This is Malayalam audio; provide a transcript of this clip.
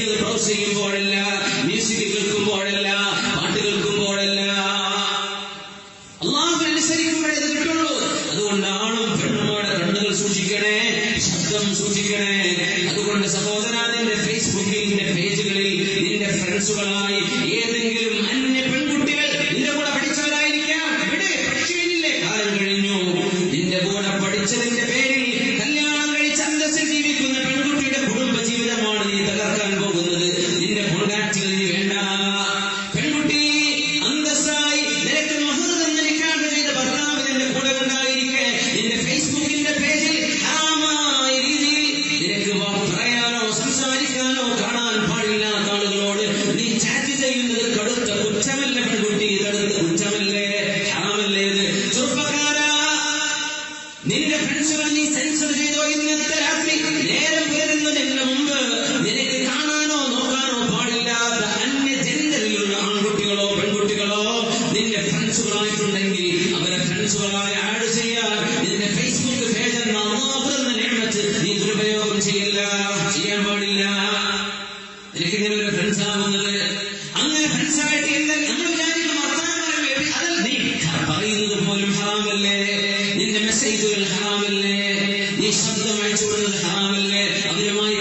ചെയ്യുന്നത് ബ്രൗസ് ചെയ്യുമ്പോഴല്ല, മ്യൂസിക് കേൾക്കുമ്പോഴല്ല, പാട്ട് കേൾക്കുമ്പോഴല്ല, അള്ളാഹു അനുസരിക്കുമ്പോഴേ ഇത് കിട്ടുള്ളൂ. അതുകൊണ്ട് ആണും പെണ്ണുമാണ് കണ്ണുകൾ സൂക്ഷിക്കണേ, ശബ്ദം സൂക്ഷിക്കണേ. അതുകൊണ്ട് സഹോദരാ, നിന്റെ ഫേസ്ബുക്കിൽ, നിന്റെ പേജുകളിൽ നിന്റെ ഫ്രണ്ട്സുകളായി ഏതെങ്കിലും അന്യ പെൺകുട്ടികൾ നിന്റെ കൂടെ പഠിച്ചവരായിരിക്കാം. ഇവിടെ പഠിച്ചില്ലേ, കാലം കഴിഞ്ഞു. നിന്റെ കൂടെ പഠിച്ചതിന്റെ പേരിൽ കല്യാണം കഴിച്ച് അന്തസ്സിൽ ജീവിക്കുന്ന പെൺകുട്ടിയുടെ കുടുംബ ജീവിതമാണ് നീ തകർക്കാൻ പോകുന്നത്. നിന്റെ കോൺടാക്റ്റുകൾ നീ വേണ്ട. പെൺകുട്ടി അന്തസ്സായി നിനക്ക് മഹർ തന്ന് നിക്കാഹ് ചെയ്ത ഭർത്താവ് നിന്റെ കൂടെ ഉണ്ടായിരിക്കെ നിന്റെ ഫേസ്ബുക്കിന്റെ പേജിൽ ഹറാമായ രീതിയിൽ നിനക്ക് പറയാനോ സംസാരിക്കാനോ കാണാൻ പാടില്ലാത്ത ആളുകളോട് നീ ചാറ്റ് ചെയ്യുന്നത് കടുത്ത കുറ്റമല്ല പെൺകുട്ടി, കടുത്ത കുറ്റമല്ലേ, ഹറാമല്ലേ ഇത്? ചെറുപ്പക്കാരാ, നിന്റെ ഫ്രണ്ട്സുകൾ നീ സെൻസർ ചെയ്തോ? ഇന്നത്തെ രാത്രി നേരം വരുന്നതിന് മുമ്പ് നിനക്ക് കാണാനോ നോക്കാനോ പാടില്ലാത്ത അന്യ ജെൻഡറിലുള്ള ആൺകുട്ടികളോ പെൺകുട്ടികളോ നിന്റെ ഫ്രണ്ട്സുകളായിട്ടുണ്ടെങ്കിൽ അവരെ ഫ്രണ്ട്സുകളായി ആഡ് ചെയ്യാൻ നിന്റെ ഫേസ്ബുക്ക് പേജ് എന്ന അല്ലാഹു തന്ന നിഅമത്ത് നീ ദുരുപയോഗം ചെയ്യില്ല, ചെയ്യാൻ പാടില്ല. നിനക്കിങ്ങനെ ഒരു ഫ്രണ്ട്സ് ആകുന്നത്, അങ്ങനെ ഫ്രണ്ട്സായിട്ട് നമ്മൾ വിചാരിക്കുന്ന അതല്ല, നീ പറയുന്നത് പോലും ഹറാമല്ലേ, നിന്റെ മെസ്സേജുകൾ ഹറാമല്ലേ, നീ ശബ്ദം അയച്ചുകൊടുക്കുന്നത് ഹറാമല്ലേ, അവരുമായി